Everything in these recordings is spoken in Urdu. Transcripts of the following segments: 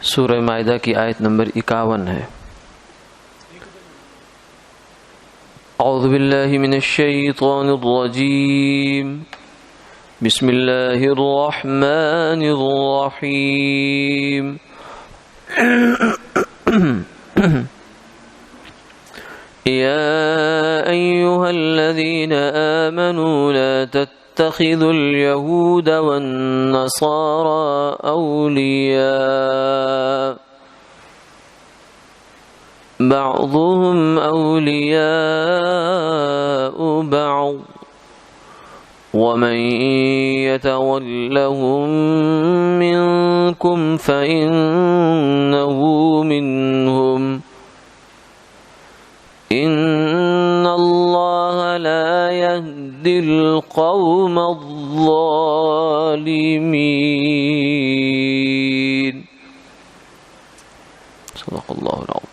سورہ مائدہ کی آیت نمبر 51 ہے۔ اعوذ باللہ من الشیطان الرجیم، بسم اللہ الرحمن الرحیم۔ یا ایہا الذین آمنوا لا تتخذوا اليہود والنصارى اولیاء بعضهم اولیاء بعض ومن يتولهم منكم فإنه منهم إن الله لا يهدي القوم الظالمين۔ صدق اللہ العظیم۔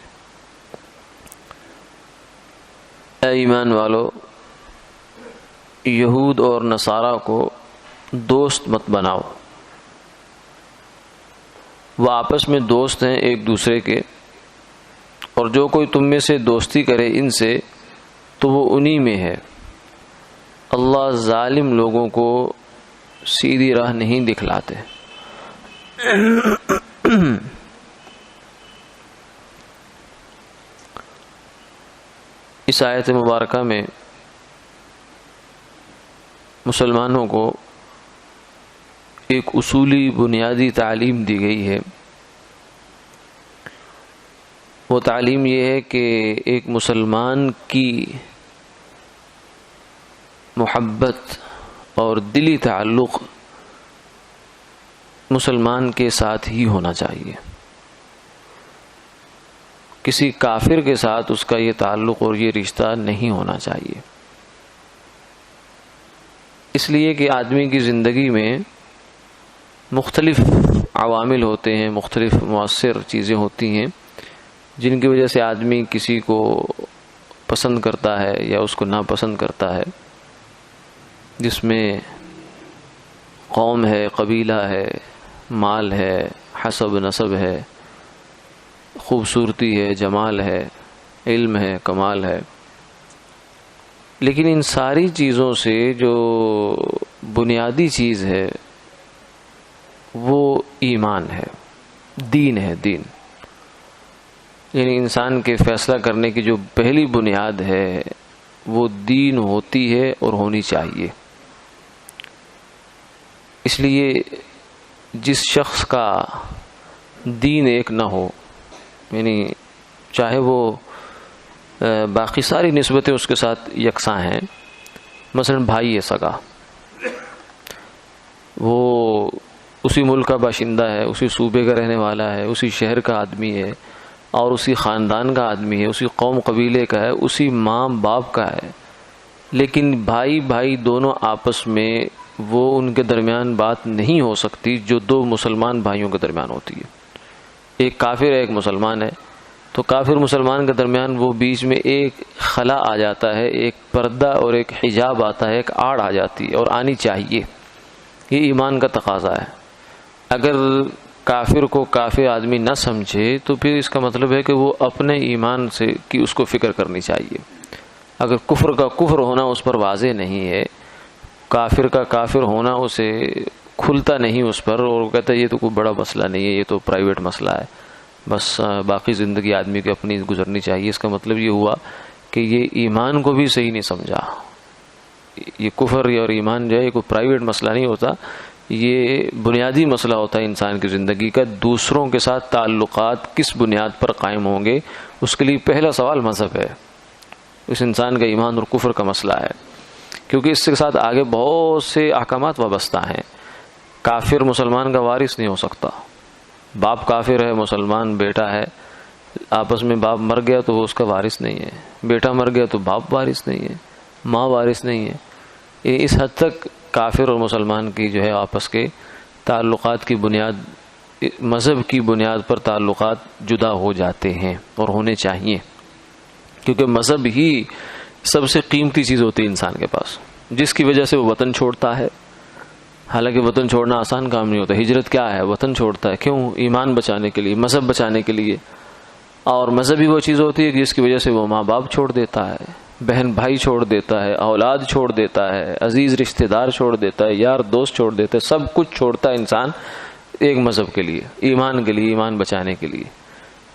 اے ایمان والو، یہود اور نصارہ کو دوست مت بناؤ۔ وہ آپس میں دوست ہیں ایک دوسرے کے، اور جو کوئی تم میں سے دوستی کرے ان سے تو وہ انہی میں ہے۔ اللہ ظالم لوگوں کو سیدھی راہ نہیں دکھلاتے۔ اس آیت مبارکہ میں مسلمانوں کو ایک اصولی بنیادی تعلیم دی گئی ہے۔ وہ تعلیم یہ ہے کہ ایک مسلمان کی محبت اور دلی تعلق مسلمان کے ساتھ ہی ہونا چاہیے۔ کسی کافر کے ساتھ اس کا یہ تعلق اور یہ رشتہ نہیں ہونا چاہیے، اس لیے کہ آدمی کی زندگی میں مختلف عوامل ہوتے ہیں، مختلف مؤثر چیزیں ہوتی ہیں جن کی وجہ سے آدمی کسی کو پسند کرتا ہے یا اس کو ناپسند کرتا ہے، جس میں قوم ہے، قبیلہ ہے، مال ہے، حسب نسب ہے، خوبصورتی ہے، جمال ہے، علم ہے، کمال ہے۔ لیکن ان ساری چیزوں سے جو بنیادی چیز ہے وہ ایمان ہے، دین ہے، دین۔ یعنی انسان کے فیصلہ کرنے کی جو پہلی بنیاد ہے وہ دین ہوتی ہے اور ہونی چاہیے۔ اس لیے جس شخص کا دین ایک نہ ہو، یعنی چاہے وہ باقی ساری نسبتیں اس کے ساتھ یکساں ہیں، مثلا بھائی ہے سگا، وہ اسی ملک کا باشندہ ہے، اسی صوبے کا رہنے والا ہے، اسی شہر کا آدمی ہے اور اسی خاندان کا آدمی ہے، اسی قوم قبیلے کا ہے، اسی ماں باپ کا ہے، لیکن بھائی بھائی دونوں آپس میں وہ ان کے درمیان بات نہیں ہو سکتی جو دو مسلمان بھائیوں کے درمیان ہوتی ہے۔ ایک کافر ہے، ایک مسلمان ہے، تو کافر مسلمان کے درمیان وہ بیچ میں ایک خلا آ جاتا ہے، ایک پردہ اور ایک حجاب آتا ہے، ایک آڑ آ جاتی ہے، اور آنی چاہیے۔ یہ ایمان کا تقاضا ہے۔ اگر کافر کو کافر آدمی نہ سمجھے تو پھر اس کا مطلب ہے کہ وہ اپنے ایمان سے کی اس کو فکر کرنی چاہیے۔ اگر کفر کا کفر ہونا اس پر واضح نہیں ہے، کافر کا کافر ہونا اسے کھلتا نہیں اس پر، اور وہ کہتا ہے یہ تو کوئی بڑا مسئلہ نہیں ہے، یہ تو پرائیویٹ مسئلہ ہے، بس باقی زندگی آدمی کو اپنی گزرنی چاہیے، اس کا مطلب یہ ہوا کہ یہ ایمان کو بھی صحیح نہیں سمجھا۔ یہ کفر اور ایمان جو ہے یہ کوئی پرائیویٹ مسئلہ نہیں ہوتا، یہ بنیادی مسئلہ ہوتا ہے انسان کی زندگی کا۔ دوسروں کے ساتھ تعلقات کس بنیاد پر قائم ہوں گے، اس کے لیے پہلا سوال مذہب ہے، اس انسان کا ایمان اور کفر کا مسئلہ ہے، کیونکہ اس کے ساتھ آگے بہت سے احکامات وابستہ ہیں۔ کافر مسلمان کا وارث نہیں ہو سکتا، باپ کافر ہے، مسلمان بیٹا ہے، آپس میں باپ مر گیا تو وہ اس کا وارث نہیں ہے، بیٹا مر گیا تو باپ وارث نہیں ہے، ماں وارث نہیں ہے۔ اس حد تک کافر اور مسلمان کی جو ہے آپس کے تعلقات کی بنیاد، مذہب کی بنیاد پر تعلقات جدا ہو جاتے ہیں اور ہونے چاہیے، کیونکہ مذہب ہی سب سے قیمتی چیز ہوتی ہے انسان کے پاس، جس کی وجہ سے وہ وطن چھوڑتا ہے، حالانکہ وطن چھوڑنا آسان کام نہیں ہوتا. ہجرت کیا ہے؟ وطن چھوڑتا ہے. کیوں؟ ایمان بچانے کے لیے، مذہب بچانے کے لیے. اور مذہب ہی وہ چیز ہوتی ہے کہ جس کی وجہ سے وہ ماں باپ چھوڑ دیتا ہے، بہن بھائی چھوڑ دیتا ہے، اولاد چھوڑ دیتا ہے، عزیز رشتہ دار چھوڑ دیتا ہے، یار دوست چھوڑ دیتا ہے. سب کچھ چھوڑتا ہے انسان ایک مذہب کے لیے، ایمان کے لیے، ایمان بچانے کے لیے.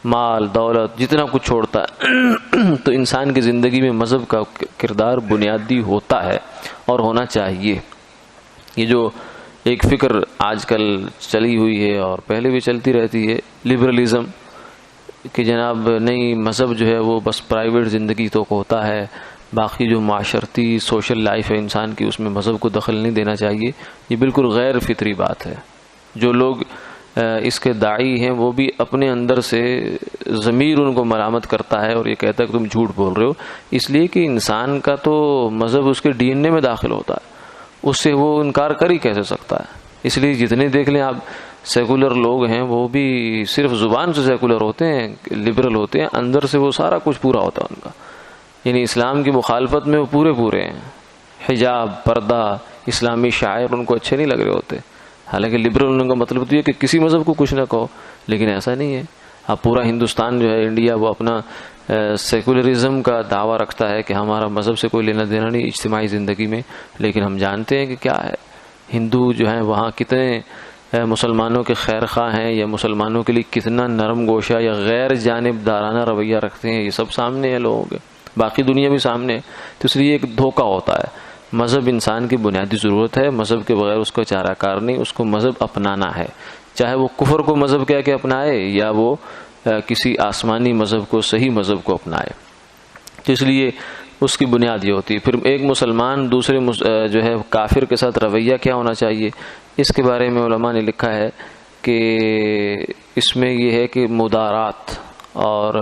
مال دولت جتنا کچھ چھوڑتا ہے. تو انسان کی زندگی میں مذہب کا کردار بنیادی ہوتا ہے اور ہونا چاہیے. یہ جو ایک فکر آج کل چلی ہوئی ہے اور پہلے بھی چلتی رہتی ہے، لبرلزم، کہ جناب نہیں مذہب جو ہے وہ بس پرائیویٹ زندگی تو ہوتا ہے، باقی جو معاشرتی سوشل لائف ہے انسان کی اس میں مذہب کو دخل نہیں دینا چاہیے. یہ بالکل غیر فطری بات ہے. جو لوگ اس کے داعی ہیں وہ بھی اپنے اندر سے ضمیر ان کو ملامت کرتا ہے اور یہ کہتا ہے کہ تم جھوٹ بول رہے ہو، اس لیے کہ انسان کا تو مذہب اس کے ڈی این اے میں داخل ہوتا ہے، اس سے وہ انکار کر ہی کیسے سکتا ہے. اس لیے جتنے دیکھ لیں آپ سیکولر لوگ ہیں وہ بھی صرف زبان سے سیکولر ہوتے ہیں، لبرل ہوتے ہیں، اندر سے وہ سارا کچھ پورا ہوتا ہے ان کا. یعنی اسلام کی مخالفت میں وہ پورے ہیں. حجاب، پردہ، اسلامی شاعر ان کو اچھے نہیں لگ رہے ہوتے. حالانکہ لبرل ان کا مطلب تو یہ کہ کسی مذہب کو کچھ نہ کہو، لیکن ایسا نہیں ہے. اب پورا ہندوستان جو ہے، انڈیا، وہ اپنا سیکولرزم کا دعویٰ رکھتا ہے کہ ہمارا مذہب سے کوئی لینا دینا نہیں اجتماعی زندگی میں، لیکن ہم جانتے ہیں کہ کیا ہے. ہندو جو ہیں وہاں کتنے مسلمانوں کے خیر خواہ ہیں یا مسلمانوں کے لیے کتنا نرم گوشہ یا غیر جانبدارانہ رویہ رکھتے ہیں، یہ سب سامنے ہے لوگوں کے، باقی دنیا بھی سامنے ہے. تو اس لیے ایک دھوکہ ہوتا ہے. مذہب انسان کی بنیادی ضرورت ہے، مذہب کے بغیر اس کو چارہ کار نہیں. اس کو مذہب اپنانا ہے، چاہے وہ کفر کو مذہب کہہ کے اپنائے یا وہ کسی آسمانی مذہب کو، صحیح مذہب کو اپنائے. تو اس لیے اس کی بنیاد یہ ہوتی ہے. پھر ایک مسلمان دوسرے جو ہے کافر کے ساتھ رویہ کیا ہونا چاہیے، اس کے بارے میں علماء نے لکھا ہے کہ اس میں یہ ہے کہ مدارات اور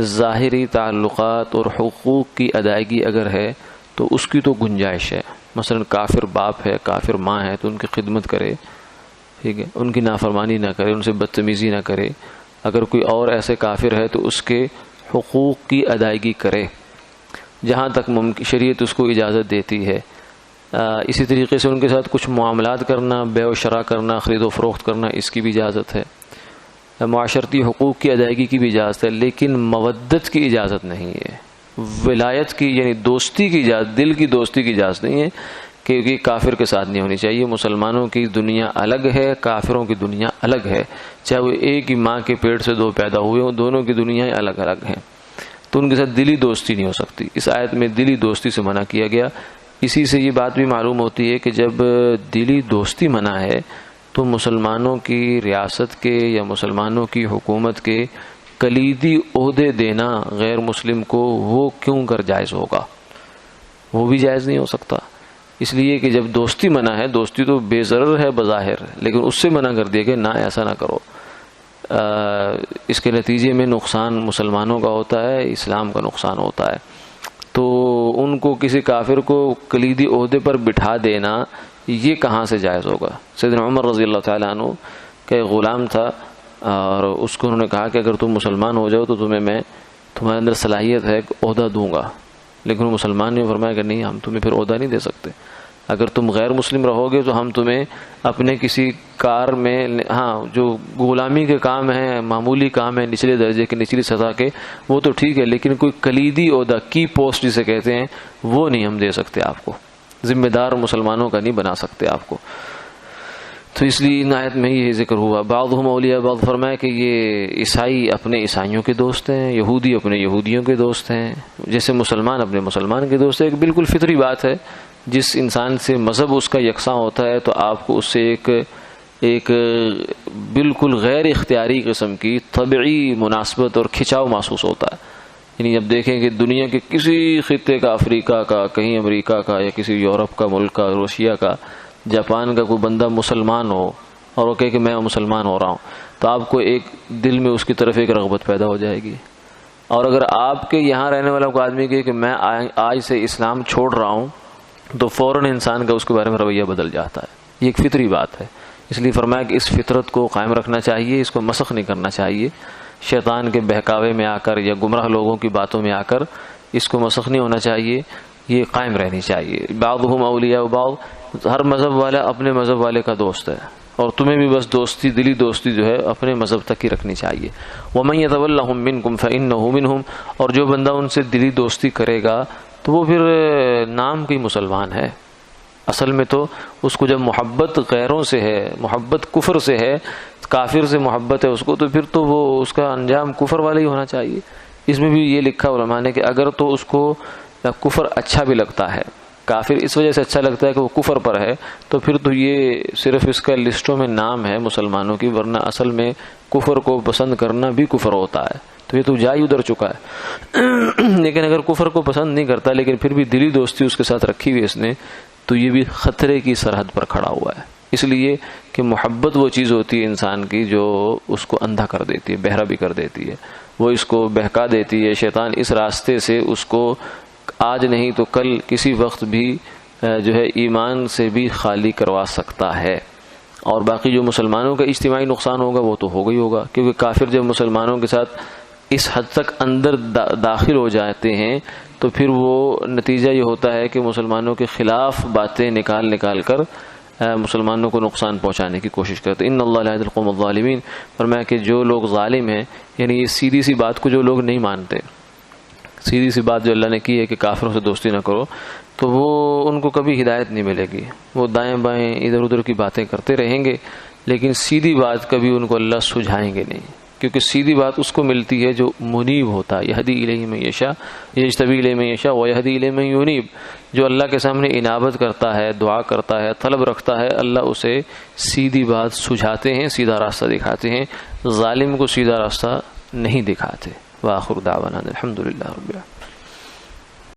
ظاہری تعلقات اور حقوق کی ادائیگی اگر ہے تو اس کی تو گنجائش ہے. مثلا کافر باپ ہے، کافر ماں ہے، تو ان کی خدمت کرے، ٹھیک ہے، ان کی نافرمانی نہ کرے، ان سے بدتمیزی نہ کرے. اگر کوئی اور ایسے کافر ہے تو اس کے حقوق کی ادائیگی کرے جہاں تک شریعت اس کو اجازت دیتی ہے. اسی طریقے سے ان کے ساتھ کچھ معاملات کرنا، بیع و شراء کرنا، خرید و فروخت کرنا، اس کی بھی اجازت ہے. معاشرتی حقوق کی ادائیگی کی بھی اجازت ہے، لیکن مودت کی اجازت نہیں ہے. ولایت کی یعنی دوستی کی اجازت، دل کی دوستی کی اجازت نہیں ہے، کیونکہ کافر کے ساتھ نہیں ہونی چاہیے. مسلمانوں کی دنیا الگ ہے، کافروں کی دنیا الگ ہے. چاہے وہ ایک ہی ماں کے پیٹ سے دو پیدا ہوئے ہوں، دونوں کی دنیایں الگ الگ ہیں. تو ان کے ساتھ دلی دوستی نہیں ہو سکتی. اس آیت میں دلی دوستی سے منع کیا گیا. اسی سے یہ بات بھی معلوم ہوتی ہے کہ جب دلی دوستی منع ہے تو مسلمانوں کی ریاست کے یا مسلمانوں کی حکومت کے کلیدی عہدے دینا غیر مسلم کو وہ کیوں کر جائز ہوگا؟ وہ بھی جائز نہیں ہو سکتا. اس لیے کہ جب دوستی منع ہے، دوستی تو بے ضرر ہے بظاہر، لیکن اس سے منع کر دیا کہ نہ ایسا نہ کرو. اس کے نتیجے میں نقصان مسلمانوں کا ہوتا ہے، اسلام کا نقصان ہوتا ہے. تو ان کو کسی کافر کو کلیدی عہدے پر بٹھا دینا یہ کہاں سے جائز ہوگا؟ سیدنا عمر رضی اللہ تعالیٰ عنہ کا ایک غلام تھا اور اس کو انہوں نے کہا کہ اگر تم مسلمان ہو جاؤ تو میں تمہارے اندر صلاحیت ہے کہ عہدہ دوں گا. لیکن وہ مسلمان نے فرمایا کہ نہیں، ہم تمہیں پھر عہدہ نہیں دے سکتے. اگر تم غیر مسلم رہو گے تو ہم تمہیں اپنے کسی کار میں، ہاں جو غلامی کے کام ہیں، معمولی کام ہیں، نچلے درجے کے، نچلی سطح کے، وہ تو ٹھیک ہے، لیکن کوئی کلیدی عہدہ، کی پوسٹ جسے کہتے ہیں، وہ نہیں ہم دے سکتے آپ کو. ذمہ دار مسلمانوں کا نہیں بنا سکتے آپ کو. تو اس لیے ان آیت میں یہ ذکر ہوا. بعضهم اولیاء بعض، فرمایا کہ یہ عیسائی اپنے عیسائیوں کے دوست ہیں، یہودی اپنے یہودیوں کے دوست ہیں، جیسے مسلمان اپنے مسلمان کے دوست ہیں. ایک بالکل فطری بات ہے. جس انسان سے مذہب اس کا یکساں ہوتا ہے تو آپ کو اس سے ایک بالکل غیر اختیاری قسم کی طبعی مناسبت اور کھچاؤ محسوس ہوتا ہے. یعنی جب دیکھیں کہ دنیا کے کسی خطے کا، افریقہ کا، کہیں امریکہ کا یا کسی یورپ کا ملک کا، روشیا کا، جاپان کا کوئی بندہ مسلمان ہو اور وہ کہے کہ میں مسلمان ہو رہا ہوں، تو آپ کو ایک دل میں اس کی طرف ایک رغبت پیدا ہو جائے گی. اور اگر آپ کے یہاں رہنے والا کوئی آدمی کہے کہ میں آج سے اسلام چھوڑ رہا ہوں تو فوراً انسان کا اس کے بارے میں رویہ بدل جاتا ہے. یہ ایک فطری بات ہے. اس لیے فرمایا کہ اس فطرت کو قائم رکھنا چاہیے، اس کو مسخ نہیں کرنا چاہیے. شیطان کے بہکاوے میں آ کر یا گمراہ لوگوں کی باتوں میں آ کر اس کو مسخ نہیں ہونا چاہیے، یہ قائم رہنی چاہیے. بعضهم اولیاء بعض، ہر مذہب والا اپنے مذہب والے کا دوست ہے، اور تمہیں بھی بس دوستی، دلی دوستی جو ہے اپنے مذہب تک ہی رکھنی چاہیے۔ وَمَن يَتَوَلَّهُم مِّنكُمْ فَإِنَّهُ مِنْهُمْ، اور جو بندہ ان سے دلی دوستی کرے گا تو وہ پھر نام کی مسلمان ہے، اصل میں تو اس کو جب محبت غیروں سے ہے، محبت کفر سے ہے، کافر سے محبت ہے اس کو، تو پھر تو وہ اس کا انجام کفر والا ہی ہونا چاہیے۔ اس میں بھی یہ لکھا علماء نے کہ اگر تو اس کو کفر اچھا بھی لگتا ہے، کافر اس وجہ سے اچھا لگتا ہے کہ وہ کفر پر ہے، تو پھر تو یہ صرف اس کا لسٹوں میں نام ہے مسلمانوں کی، ورنہ اصل میں کفر کو پسند کرنا بھی کفر ہوتا ہے، تو یہ تو جا ہی ادھر چکا ہے۔ لیکن اگر کفر کو پسند نہیں کرتا لیکن پھر بھی دلی دوستی اس کے ساتھ رکھی ہوئی اس نے، تو یہ بھی خطرے کی سرحد پر کھڑا ہوا ہے، اس لیے کہ محبت وہ چیز ہوتی ہے انسان کی جو اس کو اندھا کر دیتی ہے، بہرا بھی کر دیتی ہے، وہ اس کو بہکا دیتی ہے۔ شیطان اس راستے سے اس کو آج نہیں تو کل کسی وقت بھی جو ہے ایمان سے بھی خالی کروا سکتا ہے، اور باقی جو مسلمانوں کا اجتماعی نقصان ہوگا وہ تو ہوگا ہی ہوگا، کیونکہ کافر جب مسلمانوں کے ساتھ اس حد تک اندر داخل ہو جاتے ہیں تو پھر وہ نتیجہ یہ ہوتا ہے کہ مسلمانوں کے خلاف باتیں نکال کر مسلمانوں کو نقصان پہنچانے کی کوشش کرتے۔ ان اللہ لا یہدی القوم الظالمین، فرمایا کہ جو لوگ ظالم ہیں، یعنی یہ سیدھی سی بات کو جو لوگ نہیں مانتے، سیدھی سی بات جو اللہ نے کی ہے کہ کافروں سے دوستی نہ کرو، تو وہ ان کو کبھی ہدایت نہیں ملے گی، وہ دائیں بائیں ادھر ادھر کی باتیں کرتے رہیں گے، لیکن سیدھی بات کبھی ان کو اللہ سجھائیں گے نہیں، کیونکہ سیدھی بات اس کو ملتی ہے جو منیب ہوتا ہے۔ یہدی الیہ من یشاء یجتبی الیہ من یشاء ویہدی الیہ من ینیب، جو اللہ کے سامنے انابت کرتا ہے، دعا کرتا ہے، طلب رکھتا ہے، اللہ اسے سیدھی بات سجھاتے ہیں، سیدھا راستہ دکھاتے ہیں، ظالم کو سیدھا راستہ نہیں دکھاتے۔ وآخر دعوانا الحمدللہ رب العالمین۔